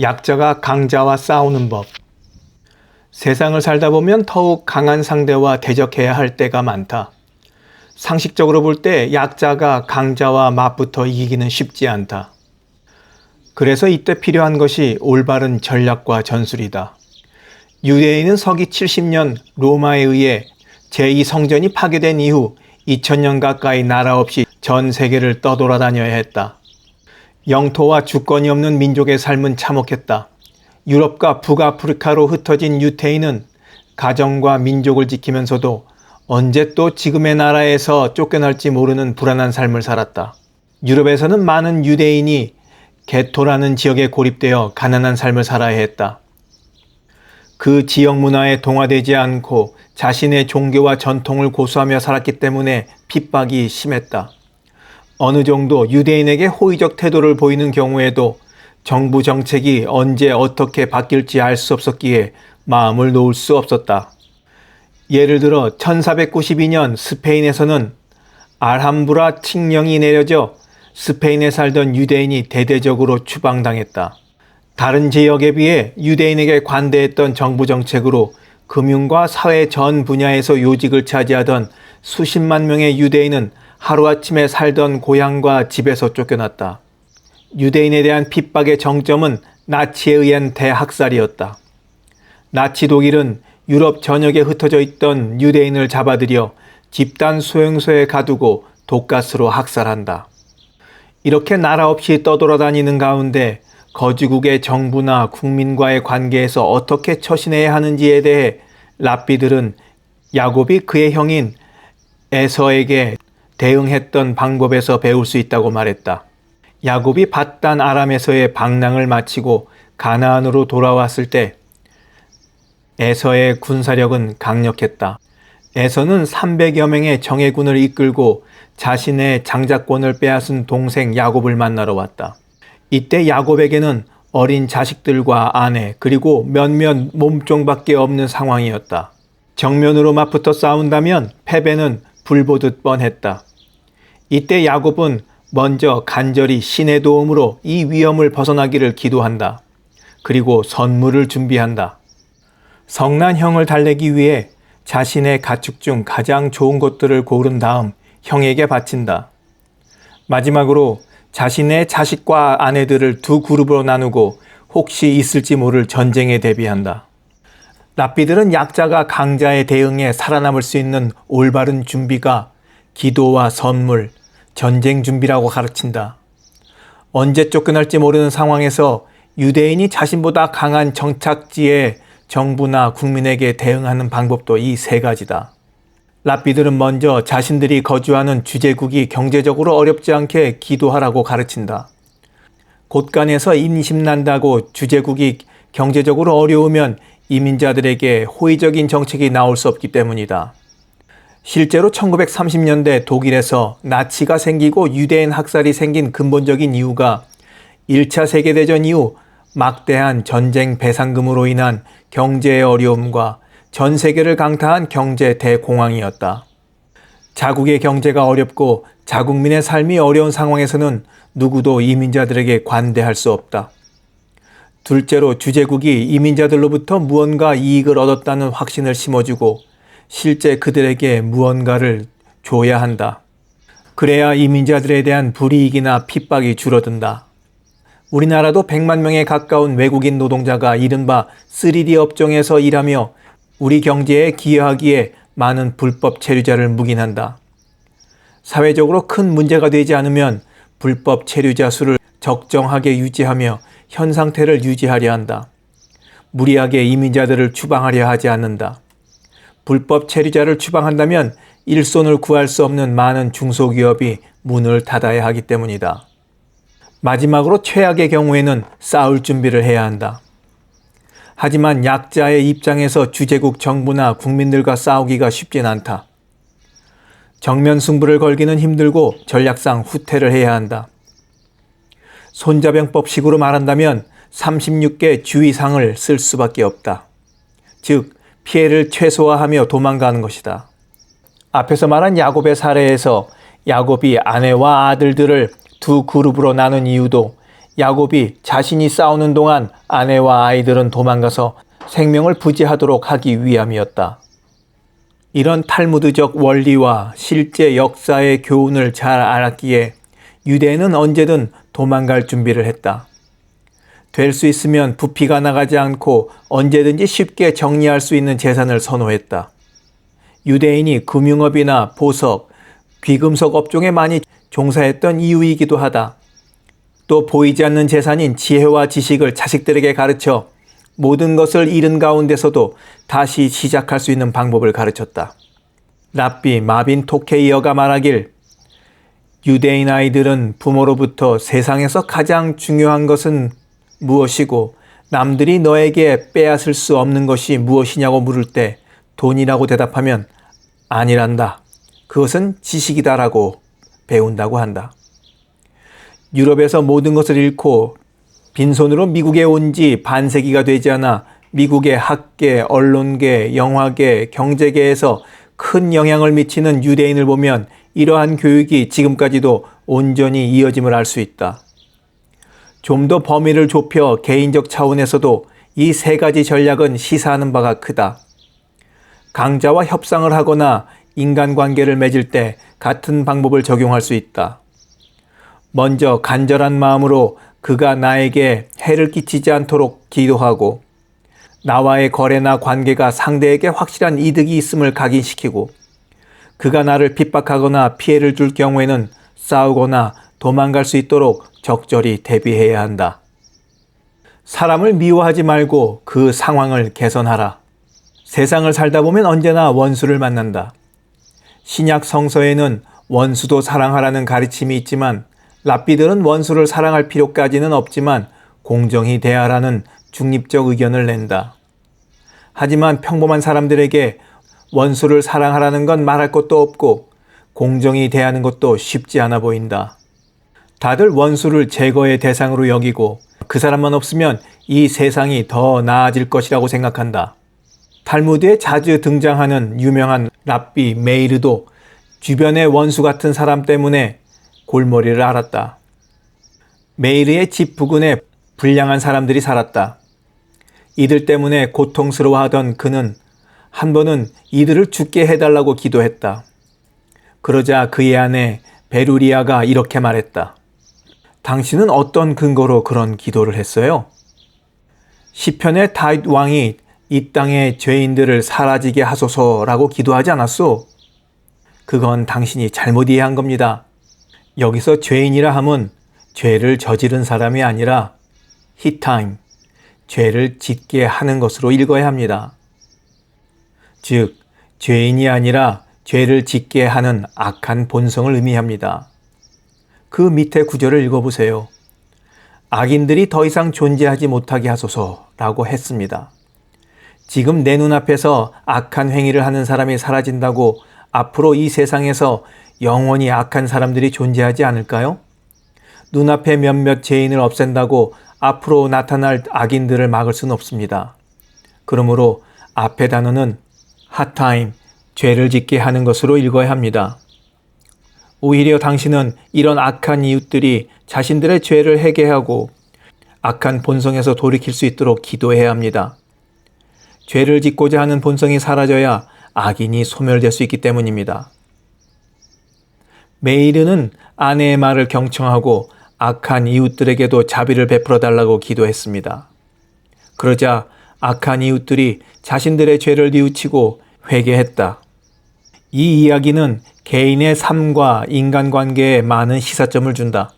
약자가 강자와 싸우는 법. 세상을 살다 보면 더욱 강한 상대와 대적해야 할 때가 많다. 상식적으로 볼 때 약자가 강자와 맞붙어 이기기는 쉽지 않다. 그래서 이때 필요한 것이 올바른 전략과 전술이다. 유대인은 서기 70년 로마에 의해 제2성전이 파괴된 이후 2000년 가까이 나라 없이 전 세계를 떠돌아다녀야 했다. 영토와 주권이 없는 민족의 삶은 참혹했다. 유럽과 북아프리카로 흩어진 유대인은 가정과 민족을 지키면서도 언제 또 지금의 나라에서 쫓겨날지 모르는 불안한 삶을 살았다. 유럽에서는 많은 유대인이 게토라는 지역에 고립되어 가난한 삶을 살아야 했다. 그 지역 문화에 동화되지 않고 자신의 종교와 전통을 고수하며 살았기 때문에 핍박이 심했다. 어느 정도 유대인에게 호의적 태도를 보이는 경우에도 정부 정책이 언제 어떻게 바뀔지 알 수 없었기에 마음을 놓을 수 없었다. 예를 들어 1492년 스페인에서는 알함브라 칙령이 내려져 스페인에 살던 유대인이 대대적으로 추방당했다. 다른 지역에 비해 유대인에게 관대했던 정부 정책으로 금융과 사회 전 분야에서 요직을 차지하던 수십만 명의 유대인은 하루아침에 살던 고향과 집에서 쫓겨났다. 유대인에 대한 핍박의 정점은 나치에 의한 대학살이었다. 나치 독일은 유럽 전역에 흩어져 있던 유대인을 잡아들여 집단 수용소에 가두고 독가스로 학살한다. 이렇게 나라 없이 떠돌아다니는 가운데 거주국의 정부나 국민과의 관계에서 어떻게 처신해야 하는지에 대해 랍비들은 야곱이 그의 형인 에서에게 대응했던 방법에서 배울 수 있다고 말했다. 야곱이 밧단 아람에서의 방랑을 마치고 가나안으로 돌아왔을 때 에서의 군사력은 강력했다. 에서는 300여 명의 정예군을 이끌고 자신의 장자권을 빼앗은 동생 야곱을 만나러 왔다. 이때 야곱에게는 어린 자식들과 아내 그리고 몇몇 몸종밖에 없는 상황이었다. 정면으로 맞붙어 싸운다면 패배는 불보듯 뻔했다. 이때 야곱은 먼저 간절히 신의 도움으로 이 위험을 벗어나기를 기도한다. 그리고 선물을 준비한다. 성난 형을 달래기 위해 자신의 가축 중 가장 좋은 것들을 고른 다음 형에게 바친다. 마지막으로 자신의 자식과 아내들을 두 그룹으로 나누고 혹시 있을지 모를 전쟁에 대비한다. 랍비들은 약자가 강자에 대응해 살아남을 수 있는 올바른 준비가 기도와 선물, 전쟁 준비라고 가르친다. 언제 쫓겨날지 모르는 상황에서 유대인이 자신보다 강한 정착지의 정부나 국민에게 대응하는 방법도 이 세 가지다. 랍비들은 먼저 자신들이 거주하는 주재국이 경제적으로 어렵지 않게 기도하라고 가르친다. 곳간에서 임신난다고 주재국이 경제적으로 어려우면 이민자들에게 호의적인 정책이 나올 수 없기 때문이다. 실제로 1930년대 독일에서 나치가 생기고 유대인 학살이 생긴 근본적인 이유가 1차 세계대전 이후 막대한 전쟁 배상금으로 인한 경제의 어려움과 전 세계를 강타한 경제 대공황이었다. 자국의 경제가 어렵고 자국민의 삶이 어려운 상황에서는 누구도 이민자들에게 관대할 수 없다. 둘째로 주재국이 이민자들로부터 무언가 이익을 얻었다는 확신을 심어주고 실제 그들에게 무언가를 줘야 한다. 그래야 이민자들에 대한 불이익이나 핍박이 줄어든다. 우리나라도 100만 명에 가까운 외국인 노동자가 이른바 3D 업종에서 일하며 우리 경제에 기여하기에 많은 불법 체류자를 묵인한다. 사회적으로 큰 문제가 되지 않으면 불법 체류자 수를 적정하게 유지하며 현 상태를 유지하려 한다. 무리하게 이민자들을 추방하려 하지 않는다. 불법 체류자를 추방한다면 일손을 구할 수 없는 많은 중소기업이 문을 닫아야 하기 때문이다. 마지막으로 최악의 경우에는 싸울 준비를 해야 한다. 하지만 약자의 입장에서 주재국 정부나 국민들과 싸우기가 쉽진 않다. 정면 승부를 걸기는 힘들고 전략상 후퇴를 해야 한다. 손자병법식으로 말한다면 36개 주의사항을 쓸 수밖에 없다. 즉, 피해를 최소화하며 도망가는 것이다. 앞에서 말한 야곱의 사례에서 야곱이 아내와 아들들을 두 그룹으로 나눈 이유도 야곱이 자신이 싸우는 동안 아내와 아이들은 도망가서 생명을 부지하도록 하기 위함이었다. 이런 탈무드적 원리와 실제 역사의 교훈을 잘 알았기에 유대인은 언제든 도망갈 준비를 했다. 될 수 있으면 부피가 나가지 않고 언제든지 쉽게 정리할 수 있는 재산을 선호했다. 유대인이 금융업이나 보석, 귀금속 업종에 많이 종사했던 이유이기도 하다. 또 보이지 않는 재산인 지혜와 지식을 자식들에게 가르쳐 모든 것을 잃은 가운데서도 다시 시작할 수 있는 방법을 가르쳤다. 랍비 마빈 토케이어가 말하길, 유대인 아이들은 부모로부터 세상에서 가장 중요한 것은 무엇이고 남들이 너에게 빼앗을 수 없는 것이 무엇이냐고 물을 때 돈이라고 대답하면 아니란다. 그것은 지식이다라고 배운다고 한다. 유럽에서 모든 것을 잃고 빈손으로 미국에 온 지 반세기가 되지 않아 미국의 학계, 언론계, 영화계, 경제계에서 큰 영향을 미치는 유대인을 보면 이러한 교육이 지금까지도 온전히 이어짐을 알 수 있다. 좀 더 범위를 좁혀 개인적 차원에서도 이 세 가지 전략은 시사하는 바가 크다. 강자와 협상을 하거나 인간관계를 맺을 때 같은 방법을 적용할 수 있다. 먼저 간절한 마음으로 그가 나에게 해를 끼치지 않도록 기도하고 나와의 거래나 관계가 상대에게 확실한 이득이 있음을 각인시키고 그가 나를 핍박하거나 피해를 줄 경우에는 싸우거나 도망갈 수 있도록 적절히 대비해야 한다. 사람을 미워하지 말고 그 상황을 개선하라. 세상을 살다 보면 언제나 원수를 만난다. 신약 성서에는 원수도 사랑하라는 가르침이 있지만 랍비들은 원수를 사랑할 필요까지는 없지만 공정히 대하라는 중립적 의견을 낸다. 하지만 평범한 사람들에게 원수를 사랑하라는 건 말할 것도 없고 공정히 대하는 것도 쉽지 않아 보인다. 다들 원수를 제거의 대상으로 여기고 그 사람만 없으면 이 세상이 더 나아질 것이라고 생각한다. 탈무드에 자주 등장하는 유명한 랍비 메이르도 주변의 원수 같은 사람 때문에 골머리를 앓았다. 메이르의 집 부근에 불량한 사람들이 살았다. 이들 때문에 고통스러워하던 그는 한 번은 이들을 죽게 해달라고 기도했다. 그러자 그의 아내 베루리아가 이렇게 말했다. 당신은 어떤 근거로 그런 기도를 했어요? 시편의 다윗 왕이 이 땅의 죄인들을 사라지게 하소서라고 기도하지 않았소? 그건 당신이 잘못 이해한 겁니다. 여기서 죄인이라 함은 죄를 저지른 사람이 아니라 히타임, 죄를 짓게 하는 것으로 읽어야 합니다. 즉, 죄인이 아니라 죄를 짓게 하는 악한 본성을 의미합니다. 그 밑에 구절을 읽어보세요. 악인들이 더 이상 존재하지 못하게 하소서라고 했습니다. 지금 내 눈앞에서 악한 행위를 하는 사람이 사라진다고 앞으로 이 세상에서 영원히 악한 사람들이 존재하지 않을까요? 눈앞에 몇몇 죄인을 없앤다고 앞으로 나타날 악인들을 막을 수는 없습니다. 그러므로 앞의 단어는 핫타임, 죄를 짓게 하는 것으로 읽어야 합니다. 오히려 당신은 이런 악한 이웃들이 자신들의 죄를 회개하고 악한 본성에서 돌이킬 수 있도록 기도해야 합니다. 죄를 짓고자 하는 본성이 사라져야 악인이 소멸될 수 있기 때문입니다. 메이르는 아내의 말을 경청하고 악한 이웃들에게도 자비를 베풀어 달라고 기도했습니다. 그러자 악한 이웃들이 자신들의 죄를 뉘우치고 회개했다. 이 이야기는 개인의 삶과 인간관계에 많은 시사점을 준다.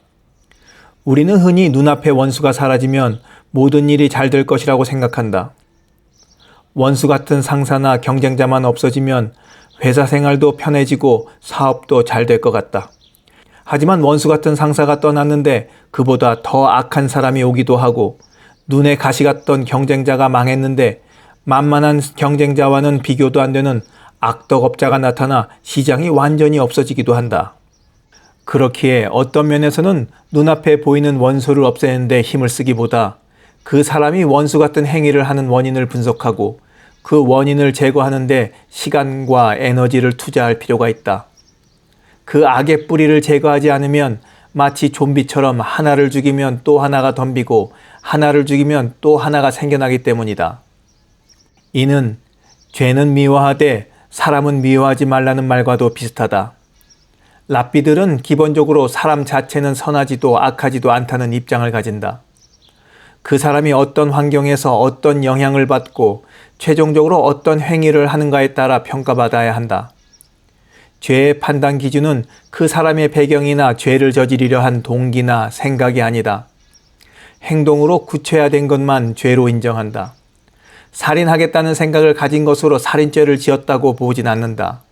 우리는 흔히 눈앞의 원수가 사라지면 모든 일이 잘 될 것이라고 생각한다. 원수 같은 상사나 경쟁자만 없어지면 회사 생활도 편해지고 사업도 잘 될 것 같다. 하지만 원수 같은 상사가 떠났는데 그보다 더 악한 사람이 오기도 하고 눈에 가시 같던 경쟁자가 망했는데 만만한 경쟁자와는 비교도 안 되는 악덕업자가 나타나 시장이 완전히 없어지기도 한다. 그렇기에 어떤 면에서는 눈앞에 보이는 원수를 없애는데 힘을 쓰기보다 그 사람이 원수 같은 행위를 하는 원인을 분석하고 그 원인을 제거하는데 시간과 에너지를 투자할 필요가 있다. 그 악의 뿌리를 제거하지 않으면 마치 좀비처럼 하나를 죽이면 또 하나가 덤비고 하나를 죽이면 또 하나가 생겨나기 때문이다. 이는 죄는 미워하되 사람은 미워하지 말라는 말과도 비슷하다. 랍비들은 기본적으로 사람 자체는 선하지도 악하지도 않다는 입장을 가진다. 그 사람이 어떤 환경에서 어떤 영향을 받고 최종적으로 어떤 행위를 하는가에 따라 평가받아야 한다. 죄의 판단 기준은 그 사람의 배경이나 죄를 저지르려 한 동기나 생각이 아니다. 행동으로 구체화된 것만 죄로 인정한다. 살인하겠다는 생각을 가진 것으로 살인죄를 지었다고 보진 않는다.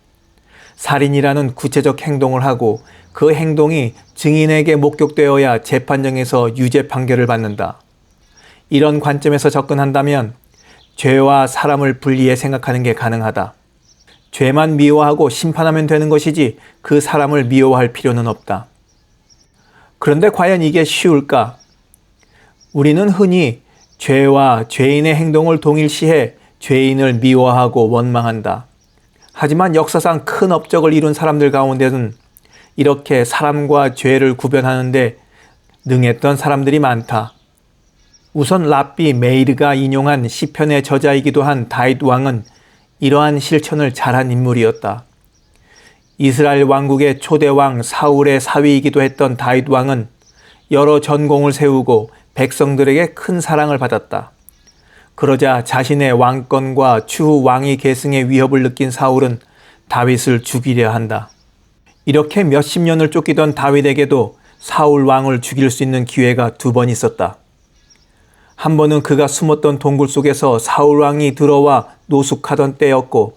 살인이라는 구체적 행동을 하고 그 행동이 증인에게 목격되어야 재판정에서 유죄 판결을 받는다. 이런 관점에서 접근한다면 죄와 사람을 분리해 생각하는 게 가능하다. 죄만 미워하고 심판하면 되는 것이지 그 사람을 미워할 필요는 없다. 그런데 과연 이게 쉬울까? 우리는 흔히 죄와 죄인의 행동을 동일시해 죄인을 미워하고 원망한다. 하지만 역사상 큰 업적을 이룬 사람들 가운데는 이렇게 사람과 죄를 구별하는데 능했던 사람들이 많다. 우선 랍비 메이르가 인용한 시편의 저자이기도 한 다윗 왕은 이러한 실천을 잘한 인물이었다. 이스라엘 왕국의 초대 왕 사울의 사위이기도 했던 다윗 왕은 여러 전공을 세우고 백성들에게 큰 사랑을 받았다. 그러자 자신의 왕권과 추후 왕위 계승의 위협을 느낀 사울은 다윗을 죽이려 한다. 이렇게 몇십 년을 쫓기던 다윗에게도 사울 왕을 죽일 수 있는 기회가 2번 있었다. 한 번은 그가 숨었던 동굴 속에서 사울 왕이 들어와 노숙하던 때였고,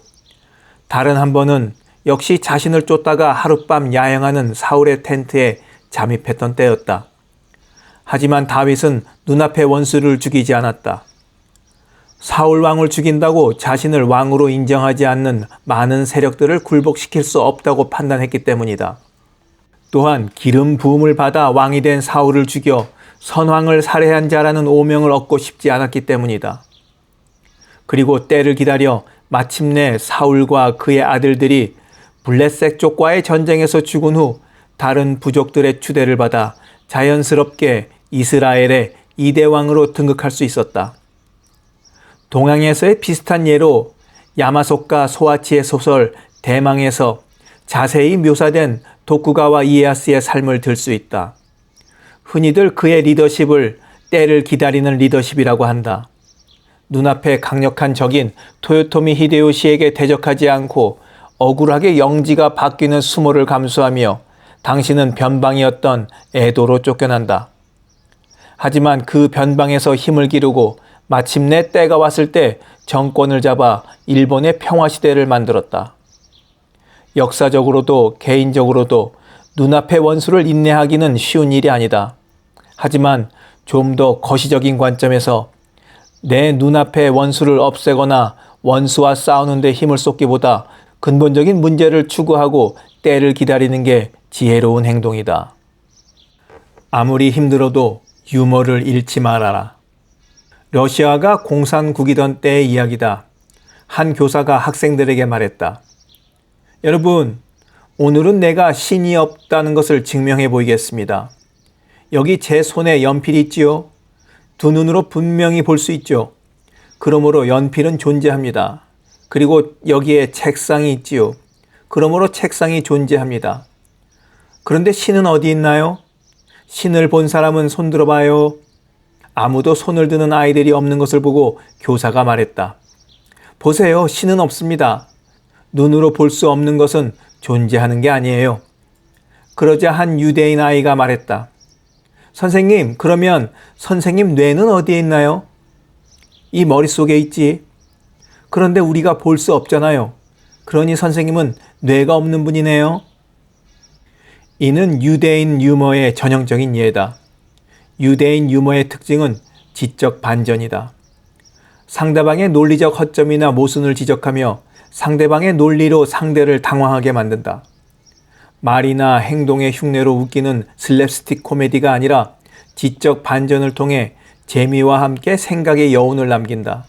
다른 한 번은 역시 자신을 쫓다가 하룻밤 야영하는 사울의 텐트에 잠입했던 때였다. 하지만 다윗은 눈앞의 원수를 죽이지 않았다. 사울 왕을 죽인다고 자신을 왕으로 인정하지 않는 많은 세력들을 굴복시킬 수 없다고 판단했기 때문이다. 또한 기름 부음을 받아 왕이 된 사울을 죽여 선왕을 살해한 자라는 오명을 얻고 싶지 않았기 때문이다. 그리고 때를 기다려 마침내 사울과 그의 아들들이 블레셋 족과의 전쟁에서 죽은 후 다른 부족들의 추대를 받아 자연스럽게 이스라엘의 2대 왕으로 등극할 수 있었다. 동양에서의 비슷한 예로 야마소카 소아치의 소설 대망에서 자세히 묘사된 도쿠가와 이에야스의 삶을 들 수 있다. 흔히들 그의 리더십을 때를 기다리는 리더십이라고 한다. 눈앞에 강력한 적인 토요토미 히데요시에게 대적하지 않고 억울하게 영지가 바뀌는 수모를 감수하며 당신은 변방이었던 에도로 쫓겨난다. 하지만 그 변방에서 힘을 기르고 마침내 때가 왔을 때 정권을 잡아 일본의 평화시대를 만들었다. 역사적으로도 개인적으로도 눈앞의 원수를 인내하기는 쉬운 일이 아니다. 하지만 좀 더 거시적인 관점에서 내 눈앞의 원수를 없애거나 원수와 싸우는 데 힘을 쏟기보다 근본적인 문제를 추구하고 때를 기다리는 게 지혜로운 행동이다. 아무리 힘들어도 유머를 잃지 말아라. 러시아가 공산국이던 때의 이야기다. 한 교사가 학생들에게 말했다. 여러분, 오늘은 내가 신이 없다는 것을 증명해 보이겠습니다. 여기 제 손에 연필이 있지요? 2눈으로 분명히 볼 수 있죠. 그러므로 연필은 존재합니다. 그리고 여기에 책상이 있지요. 그러므로 책상이 존재합니다. 그런데 신은 어디 있나요? 신을 본 사람은 손 들어봐요. 아무도 손을 드는 아이들이 없는 것을 보고 교사가 말했다. 보세요, 신은 없습니다. 눈으로 볼 수 없는 것은 존재하는 게 아니에요. 그러자 한 유대인 아이가 말했다. 선생님, 그러면 선생님 뇌는 어디에 있나요? 이 머릿속에 있지. 그런데 우리가 볼 수 없잖아요. 그러니 선생님은 뇌가 없는 분이네요. 이는 유대인 유머의 전형적인 예다. 유대인 유머의 특징은 지적 반전이다. 상대방의 논리적 허점이나 모순을 지적하며 상대방의 논리로 상대를 당황하게 만든다. 말이나 행동의 흉내로 웃기는 슬랩스틱 코미디가 아니라 지적 반전을 통해 재미와 함께 생각의 여운을 남긴다.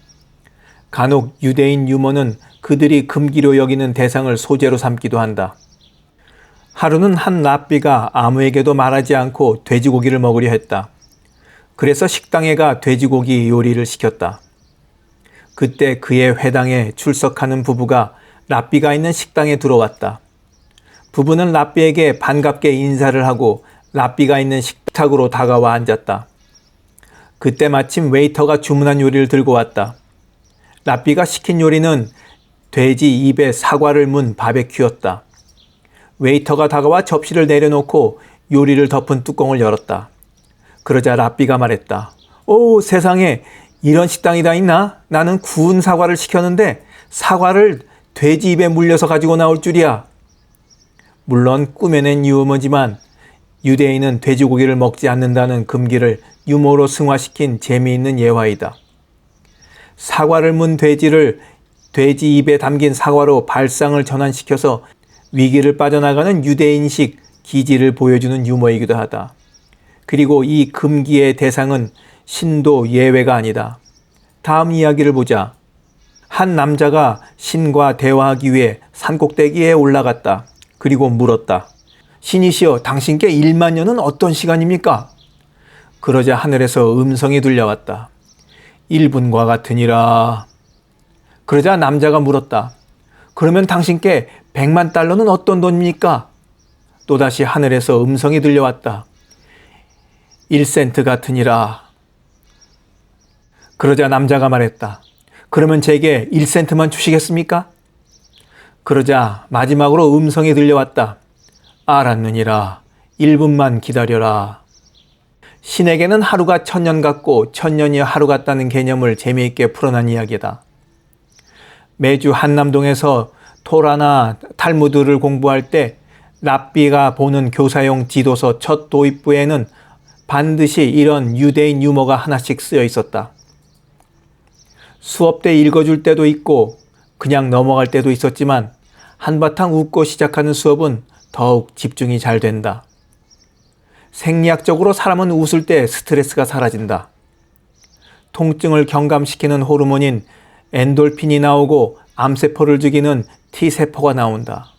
간혹 유대인 유머는 그들이 금기로 여기는 대상을 소재로 삼기도 한다. 하루는 한 랍비가 아무에게도 말하지 않고 돼지고기를 먹으려 했다. 그래서 식당에 가 돼지고기 요리를 시켰다. 그때 그의 회당에 출석하는 부부가 랍비가 있는 식당에 들어왔다. 부부는 랍비에게 반갑게 인사를 하고 랍비가 있는 식탁으로 다가와 앉았다. 그때 마침 웨이터가 주문한 요리를 들고 왔다. 랍비가 시킨 요리는 돼지 입에 사과를 문 바베큐였다. 웨이터가 다가와 접시를 내려놓고 요리를 덮은 뚜껑을 열었다. 그러자 랍비가 말했다. 오, 세상에 이런 식당이 다 있나? 나는 구운 사과를 시켰는데 사과를 돼지 입에 물려서 가지고 나올 줄이야. 물론 꾸며낸 유머지만 유대인은 돼지고기를 먹지 않는다는 금기를 유머로 승화시킨 재미있는 예화이다. 사과를 문 돼지를 돼지 입에 담긴 사과로 발상을 전환시켜서 위기를 빠져나가는 유대인식 기지를 보여주는 유머이기도 하다. 그리고 이 금기의 대상은 신도 예외가 아니다. 다음 이야기를 보자. 한 남자가 신과 대화하기 위해 산꼭대기에 올라갔다. 그리고 물었다. 신이시여, 당신께 1만 년은 어떤 시간입니까? 그러자 하늘에서 음성이 들려왔다. 1분과 같으니라. 그러자 남자가 물었다. 그러면 당신께 100만 달러는 어떤 돈입니까? 또다시 하늘에서 음성이 들려왔다. 1센트 같으니라. 그러자 남자가 말했다. 그러면 제게 1센트만 주시겠습니까? 그러자 마지막으로 음성이 들려왔다. 알았느니라. 1분만 기다려라. 신에게는 하루가 1000년 같고 1000년이 하루 같다는 개념을 재미있게 풀어낸 이야기다. 매주 한남동에서 토라나 탈무드를 공부할 때 랍비가 보는 교사용 지도서 첫 도입부에는 반드시 이런 유대인 유머가 하나씩 쓰여 있었다. 수업 때 읽어줄 때도 있고 그냥 넘어갈 때도 있었지만 한바탕 웃고 시작하는 수업은 더욱 집중이 잘 된다. 생리학적으로 사람은 웃을 때 스트레스가 사라진다. 통증을 경감시키는 호르몬인 엔돌핀이 나오고 암세포를 죽이는 T세포가 나온다.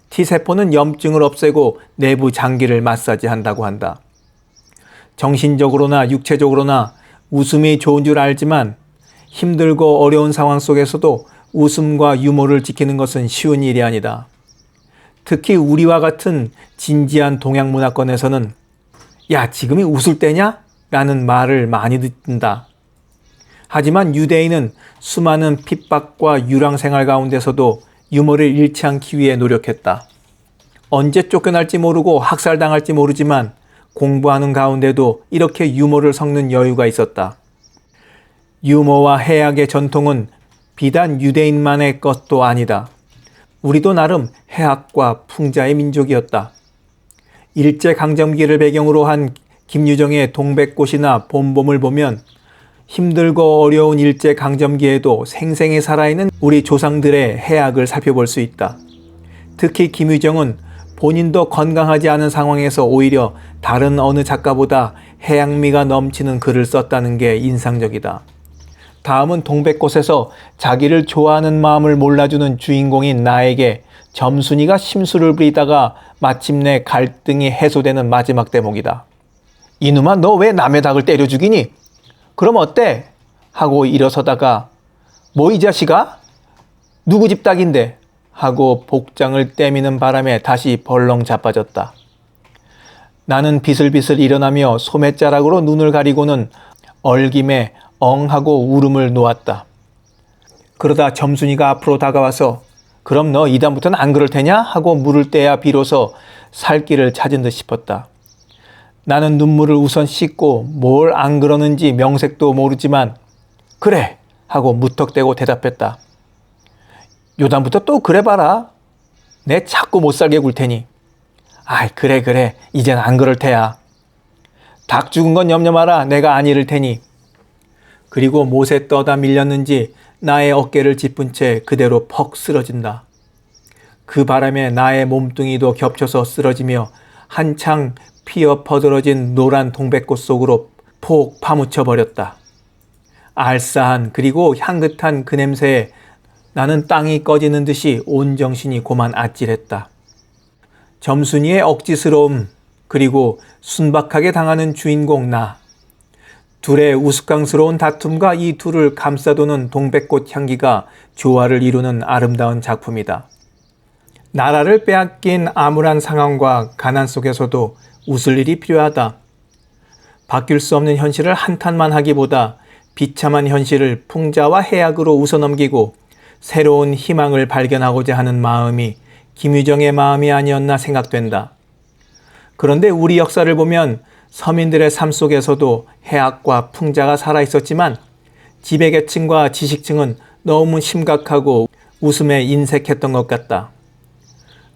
T세포는 염증을 없애고 내부 장기를 마사지한다고 한다. 정신적으로나 육체적으로나 웃음이 좋은 줄 알지만 힘들고 어려운 상황 속에서도 웃음과 유머를 지키는 것은 쉬운 일이 아니다. 특히 우리와 같은 진지한 동양 문화권에서는 야, 지금이 웃을 때냐? 라는 말을 많이 듣는다. 하지만 유대인은 수많은 핍박과 유랑 생활 가운데서도 유머를 잃지 않기 위해 노력했다. 언제 쫓겨날지 모르고 학살당할지 모르지만 공부하는 가운데도 이렇게 유머를 섞는 여유가 있었다. 유머와 해학의 전통은 비단 유대인만의 것도 아니다. 우리도 나름 해학과 풍자의 민족이었다. 일제강점기를 배경으로 한 김유정의 동백꽃이나 봄봄을 보면 힘들고 어려운 일제강점기에도 생생히 살아있는 우리 조상들의 해학을 살펴볼 수 있다. 특히 김유정은 본인도 건강하지 않은 상황에서 오히려 다른 어느 작가보다 해양미가 넘치는 글을 썼다는 게 인상적이다. 다음은 동백꽃에서 자기를 좋아하는 마음을 몰라주는 주인공인 나에게 점순이가 심술을 부리다가 마침내 갈등이 해소되는 마지막 대목이다. 이놈아, 너 왜 남의 닭을 때려 죽이니? 그럼 어때? 하고 일어서다가 뭐 이 자식아? 누구 집 닭인데? 하고 복장을 떼미는 바람에 다시 벌렁 자빠졌다. 나는 비슬비슬 일어나며 소매자락으로 눈을 가리고는 얼김에 엉하고 울음을 놓았다. 그러다 점순이가 앞으로 다가와서 그럼 너 이다음부터는 안 그럴 테냐? 하고 물을 때야 비로소 살 길을 찾은 듯 싶었다. 나는 눈물을 우선 씻고 뭘 안 그러는지 명색도 모르지만 그래! 하고 무턱대고 대답했다. 요다음부터 또 그래봐라. 내 자꾸 못살게 굴 테니. 아이 그래 이젠 안 그럴 테야. 닭 죽은 건 염려 마라. 내가 안 잃을 테니. 그리고 못에 떠다 밀렸는지 나의 어깨를 짚은 채 그대로 퍽 쓰러진다. 그 바람에 나의 몸뚱이도 겹쳐서 쓰러지며 한창 피어 퍼들어진 노란 동백꽃 속으로 폭 파묻혀 버렸다. 알싸한 그리고 향긋한 그 냄새에 나는 땅이 꺼지는 듯이 온 정신이 고만 아찔했다. 점순이의 억지스러움, 그리고 순박하게 당하는 주인공 나. 둘의 우스꽝스러운 다툼과 이 둘을 감싸도는 동백꽃 향기가 조화를 이루는 아름다운 작품이다. 나라를 빼앗긴 암울한 상황과 가난 속에서도 웃을 일이 필요하다. 바뀔 수 없는 현실을 한탄만 하기보다 비참한 현실을 풍자와 해악으로 웃어넘기고 새로운 희망을 발견하고자 하는 마음이 김유정의 마음이 아니었나 생각된다. 그런데 우리 역사를 보면 서민들의 삶 속에서도 해악과 풍자가 살아있었지만 지배계층과 지식층은 너무 심각하고 웃음에 인색했던 것 같다.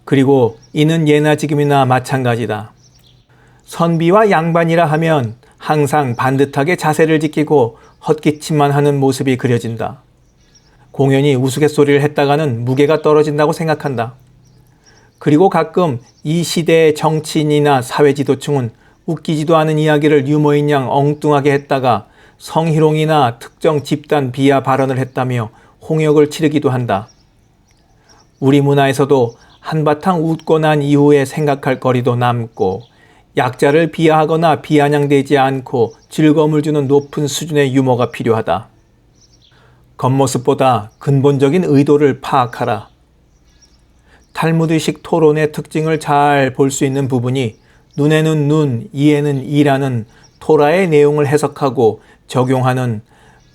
그리고 이는 예나 지금이나 마찬가지다. 선비와 양반이라 하면 항상 반듯하게 자세를 지키고 헛기침만 하는 모습이 그려진다. 공연히 우스갯소리를 했다가는 무게가 떨어진다고 생각한다. 그리고 가끔 이 시대의 정치인이나 사회지도층은 웃기지도 않은 이야기를 유머인 양 엉뚱하게 했다가 성희롱이나 특정 집단 비하 발언을 했다며 홍역을 치르기도 한다. 우리 문화에서도 한바탕 웃고 난 이후에 생각할 거리도 남고 약자를 비하하거나 비아냥대지 않고 즐거움을 주는 높은 수준의 유머가 필요하다. 겉모습보다 근본적인 의도를 파악하라. 탈무드식 토론의 특징을 잘 볼 수 있는 부분이 눈에는 눈, 이에는 이라는 토라의 내용을 해석하고 적용하는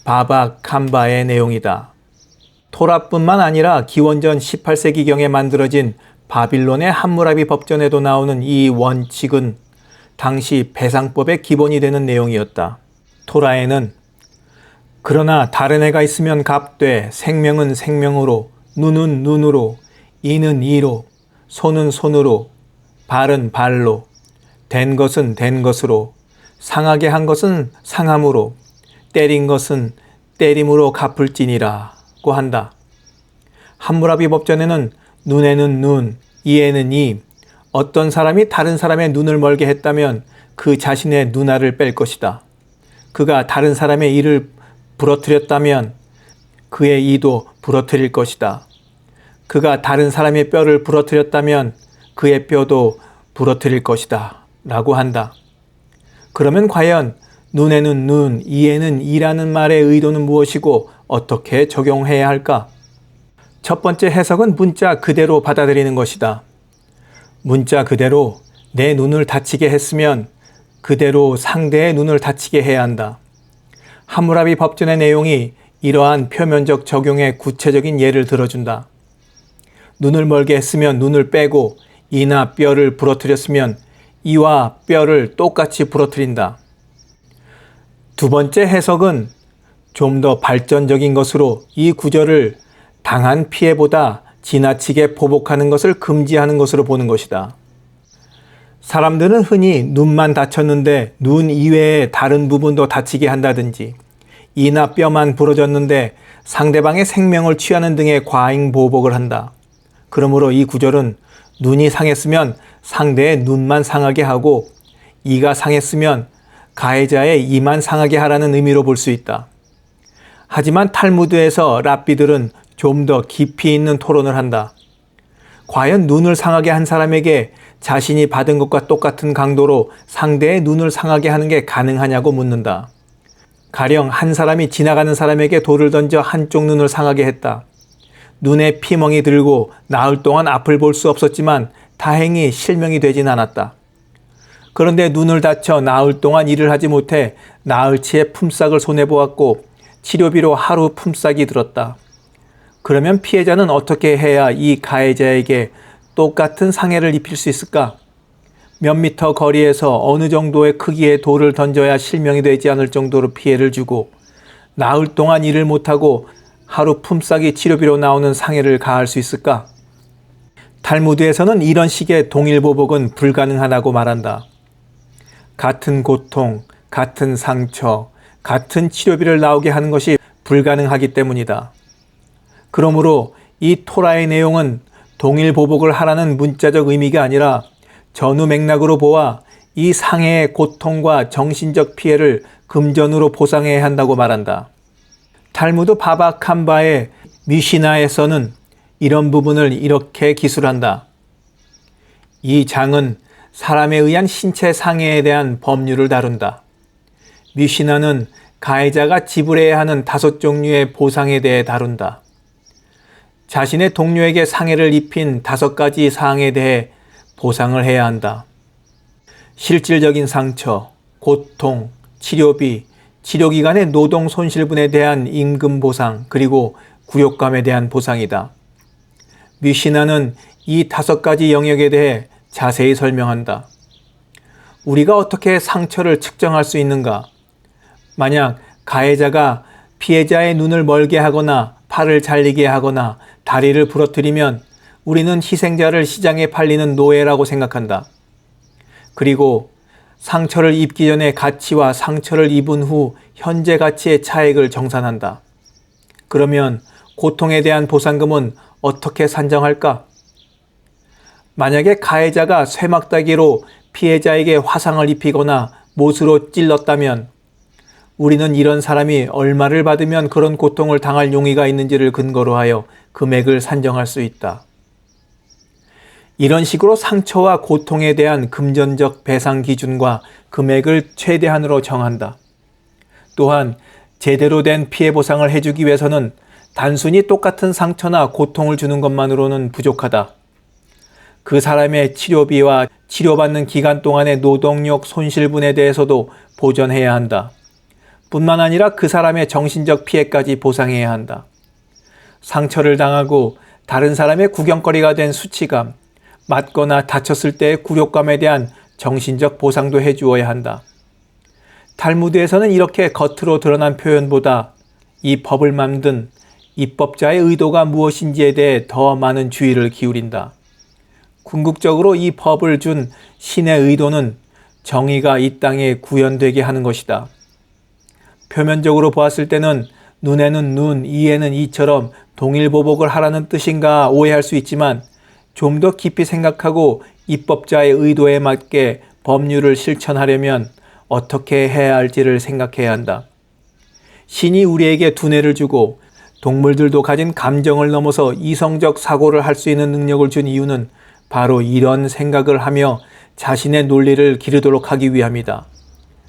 바바 캄바의 내용이다. 토라뿐만 아니라 기원전 18세기경에 만들어진 바빌론의 함무라비 법전에도 나오는 이 원칙은 당시 배상법의 기본이 되는 내용이었다. 토라에는 그러나 다른 애가 있으면 값되 생명은 생명으로 눈은 눈으로 이는 이로 손은 손으로 발은 발로 된 것은 된 것으로 상하게 한 것은 상함으로 때린 것은 때림으로 갚을지니라고 한다. 함무라비 법전에는 눈에는 눈, 이에는 이, 어떤 사람이 다른 사람의 눈을 멀게 했다면 그 자신의 눈알을 뺄 것이다. 그가 다른 사람의 이를 부러뜨렸다면 그의 이도 부러뜨릴 것이다. 그가 다른 사람의 뼈를 부러뜨렸다면 그의 뼈도 부러뜨릴 것이다. 라고 한다. 그러면 과연 눈에는 눈, 이에는 이라는 말의 의도는 무엇이고 어떻게 적용해야 할까? 첫 번째 해석은 문자 그대로 받아들이는 것이다. 문자 그대로 내 눈을 다치게 했으면 그대로 상대의 눈을 다치게 해야 한다. 함무라비 법전의 내용이 이러한 표면적 적용의 구체적인 예를 들어준다. 눈을 멀게 했으면 눈을 빼고 이나 뼈를 부러뜨렸으면 이와 뼈를 똑같이 부러뜨린다. 두 번째 해석은 좀 더 발전적인 것으로 이 구절을 당한 피해보다 지나치게 보복하는 것을 금지하는 것으로 보는 것이다. 사람들은 흔히 눈만 다쳤는데 눈 이외의 다른 부분도 다치게 한다든지 이나 뼈만 부러졌는데 상대방의 생명을 취하는 등의 과잉 보복을 한다. 그러므로 이 구절은 눈이 상했으면 상대의 눈만 상하게 하고 이가 상했으면 가해자의 이만 상하게 하라는 의미로 볼 수 있다. 하지만 탈무드에서 랍비들은 좀 더 깊이 있는 토론을 한다. 과연 눈을 상하게 한 사람에게 자신이 받은 것과 똑같은 강도로 상대의 눈을 상하게 하는 게 가능하냐고 묻는다. 가령 한 사람이 지나가는 사람에게 돌을 던져 한쪽 눈을 상하게 했다. 눈에 피멍이 들고 나흘 동안 앞을 볼 수 없었지만 다행히 실명이 되진 않았다. 그런데 눈을 다쳐 나흘 동안 일을 하지 못해 나흘치의 품삯을 손해보았고 치료비로 하루 품삯이 들었다. 그러면 피해자는 어떻게 해야 이 가해자에게 똑같은 상해를 입힐 수 있을까? 몇 미터 거리에서 어느 정도의 크기의 돌을 던져야 실명이 되지 않을 정도로 피해를 주고 나흘 동안 일을 못하고 하루 품삯이 치료비로 나오는 상해를 가할 수 있을까? 탈무드에서는 이런 식의 동일보복은 불가능하다고 말한다. 같은 고통, 같은 상처, 같은 치료비를 나오게 하는 것이 불가능하기 때문이다. 그러므로 이 토라의 내용은 동일보복을 하라는 문자적 의미가 아니라 전후 맥락으로 보아 이 상해의 고통과 정신적 피해를 금전으로 보상해야 한다고 말한다. 탈무드 바바 캄바의 미시나에서는 이런 부분을 이렇게 기술한다. 이 장은 사람에 의한 신체 상해에 대한 법률을 다룬다. 미시나는 가해자가 지불해야 하는 5종류의 보상에 대해 다룬다. 자신의 동료에게 상해를 입힌 5가지 사항에 대해 보상을 해야 한다. 실질적인 상처, 고통, 치료비, 치료기간의 노동 손실분에 대한 임금 보상, 그리고 굴욕감에 대한 보상이다. 미시나는 이 5가지 영역에 대해 자세히 설명한다. 우리가 어떻게 상처를 측정할 수 있는가? 만약 가해자가 피해자의 눈을 멀게 하거나 팔을 잘리게 하거나 다리를 부러뜨리면 우리는 희생자를 시장에 팔리는 노예라고 생각한다. 그리고 상처를 입기 전에 가치와 상처를 입은 후 현재 가치의 차액을 정산한다. 그러면 고통에 대한 보상금은 어떻게 산정할까? 만약에 가해자가 쇠막다기로 피해자에게 화상을 입히거나 못으로 찔렀다면 우리는 이런 사람이 얼마를 받으면 그런 고통을 당할 용의가 있는지를 근거로 하여 금액을 산정할 수 있다. 이런 식으로 상처와 고통에 대한 금전적 배상 기준과 금액을 최대한으로 정한다. 또한 제대로 된 피해 보상을 해주기 위해서는 단순히 똑같은 상처나 고통을 주는 것만으로는 부족하다. 그 사람의 치료비와 치료받는 기간 동안의 노동력 손실분에 대해서도 보전해야 한다. 뿐만 아니라 그 사람의 정신적 피해까지 보상해야 한다. 상처를 당하고 다른 사람의 구경거리가 된 수치감, 맞거나 다쳤을 때의 굴욕감에 대한 정신적 보상도 해주어야 한다. 탈무드에서는 이렇게 겉으로 드러난 표현보다 이 법을 만든 입법자의 의도가 무엇인지에 대해 더 많은 주의를 기울인다. 궁극적으로 이 법을 준 신의 의도는 정의가 이 땅에 구현되게 하는 것이다. 표면적으로 보았을 때는 눈에는 눈, 이에는 이처럼 동일보복을 하라는 뜻인가 오해할 수 있지만 좀 더 깊이 생각하고 입법자의 의도에 맞게 법률을 실천하려면 어떻게 해야 할지를 생각해야 한다. 신이 우리에게 두뇌를 주고 동물들도 가진 감정을 넘어서 이성적 사고를 할 수 있는 능력을 준 이유는 바로 이런 생각을 하며 자신의 논리를 기르도록 하기 위함이다.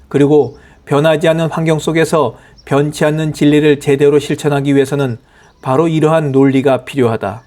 그리고 변하지 않는 환경 속에서 변치 않는 진리를 제대로 실천하기 위해서는 바로 이러한 논리가 필요하다.